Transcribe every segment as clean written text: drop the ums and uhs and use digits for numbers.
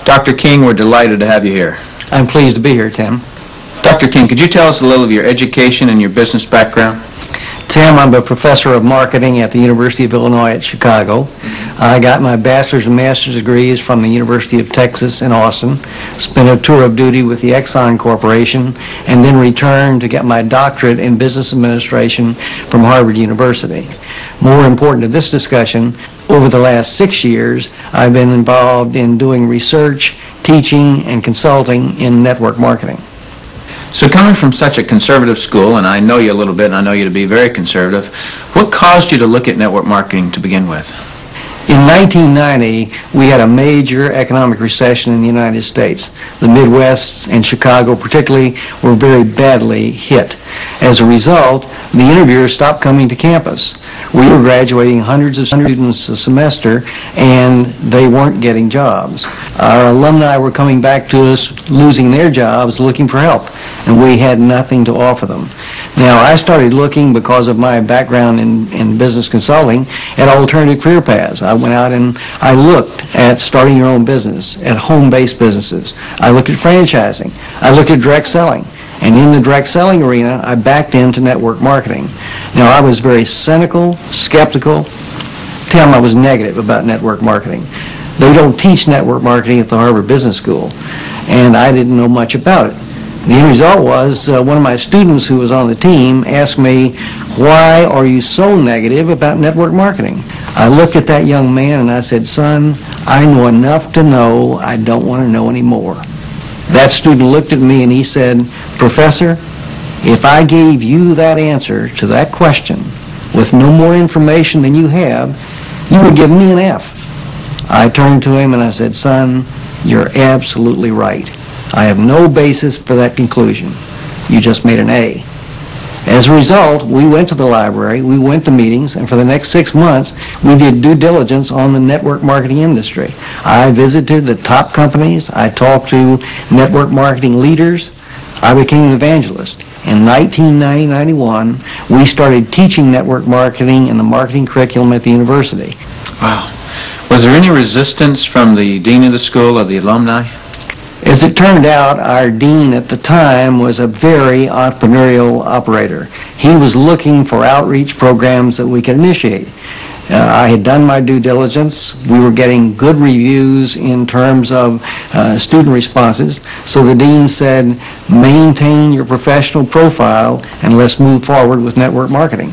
Dr. King, we're delighted to have you here. I'm pleased to be here, Tim. Dr. King, could you tell us a little of your education and your business background? Tim, I'm a professor of marketing at the University of Illinois at Chicago. I got my bachelor's and master's degrees from the University of Texas in Austin, spent a tour of duty with the Exxon Corporation, and then returned to get my doctorate in business administration from Harvard University. More important to this discussion, over the last 6 years, I've been involved in doing research, teaching, and consulting in network marketing. So coming from such a conservative school, and I know you a little bit, and I know you to be very conservative, what caused you to look at network marketing to begin with? In 1990, we had a major economic recession in the United States. The Midwest and Chicago particularly were very badly hit. As a result, the interviewers stopped coming to campus. We were graduating hundreds of students a semester, and they weren't getting jobs. Our alumni were coming back to us, losing their jobs, looking for help, and we had nothing to offer them. Now, I started looking, because of my background in business consulting, at alternative career paths. I went out and I looked at starting your own business, at home-based businesses. I looked at franchising. I looked at direct selling. And in the direct selling arena, I backed into network marketing. Now, I was very cynical, skeptical. Tim, I was negative about network marketing. They don't teach network marketing at the Harvard Business School, and I didn't know much about it. The end result was one of my students who was on the team asked me, "Why are you so negative about network marketing?" I looked at that young man and I said, "Son, I know enough to know I don't want to know any more." That student looked at me and he said, "Professor, if I gave you that answer to that question with no more information than you have, you would give me an F." I turned to him and I said, "Son, you're absolutely right. I have no basis for that conclusion. You just made an A." As a result, we went to the library, we went to meetings, and for the next 6 months, we did due diligence on the network marketing industry. I visited the top companies, I talked to network marketing leaders, I became an evangelist. In 1990-91, we started teaching network marketing in the marketing curriculum at the university. Wow. Was there any resistance from the dean of the school or the alumni? As it turned out, our dean at the time was a very entrepreneurial operator. He was looking for outreach programs that we could initiate. I had done my due diligence. We were getting good reviews in terms of student responses. So the dean said, "Maintain your professional profile and let's move forward with network marketing."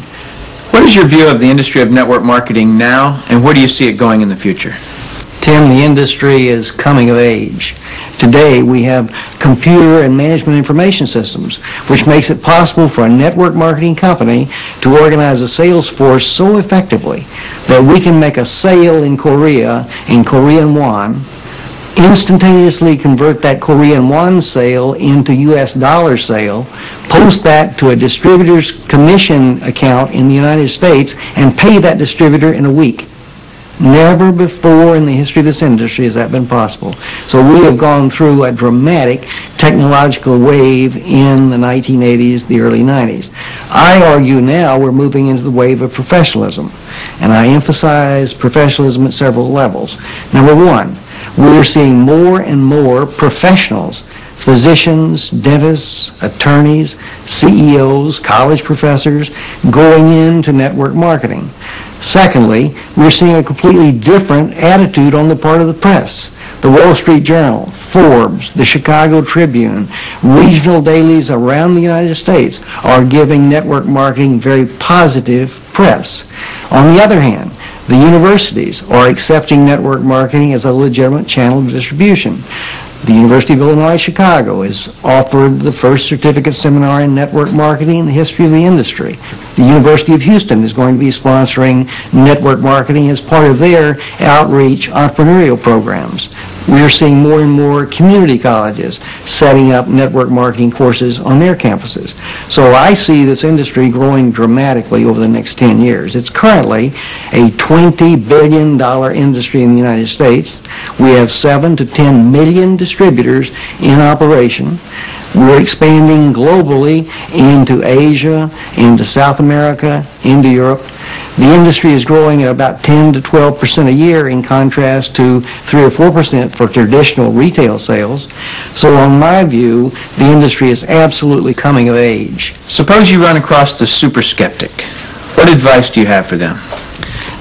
What is your view of the industry of network marketing now, and where do you see it going in the future? Tim, the industry is coming of age. Today, we have computer and management information systems, which makes it possible for a network marketing company to organize a sales force so effectively that we can make a sale in Korea in Korean won, instantaneously convert that Korean won sale into US dollar sale, post that to a distributor's commission account in the United States, and pay that distributor in a week. Never before in the history of this industry has that been possible. So we have gone through a dramatic technological wave in the 1980s, the early 90s. I argue now we're moving into the wave of professionalism, and I emphasize professionalism at several levels. Number one, we're seeing more and more professionals, physicians, dentists, attorneys, CEOs, college professors, going into network marketing. Secondly, we're seeing a completely different attitude on the part of the press. The Wall Street Journal, Forbes, the Chicago Tribune, regional dailies around the United States are giving network marketing very positive press. On the other hand, the universities are accepting network marketing as a legitimate channel of distribution. The University of Illinois Chicago has offered the first certificate seminar in network marketing in the history of the industry. The University of Houston is going to be sponsoring network marketing as part of their outreach entrepreneurial programs. We are seeing more and more community colleges setting up network marketing courses on their campuses. So I see this industry growing dramatically over the next 10 years. It's currently a $20 billion industry in the United States. We have 7 to 10 million distributors in operation. We're expanding globally into Asia, into South America, into Europe. The industry is growing at about 10 to 12% a year in contrast to 3 or 4% for traditional retail sales. So in my view, the industry is absolutely coming of age. Suppose you run across the super skeptic. What advice do you have for them?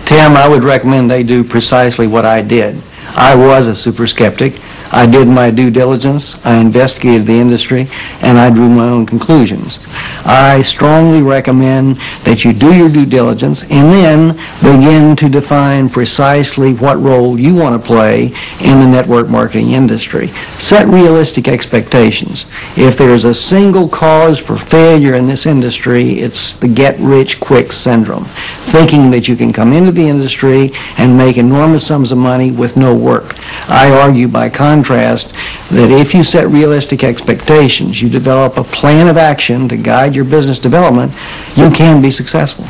Tim, I would recommend they do precisely what I did. I was a super skeptic. I did my due diligence, I investigated the industry, and I drew my own conclusions. I strongly recommend that you do your due diligence and then begin to define precisely what role you want to play in the network marketing industry. Set realistic expectations. If there's a single cause for failure in this industry, it's the get-rich-quick syndrome, thinking that you can come into the industry and make enormous sums of money with no work. I argue by contrast that if you set realistic expectations, you develop a plan of action to guide your business development, you can be successful.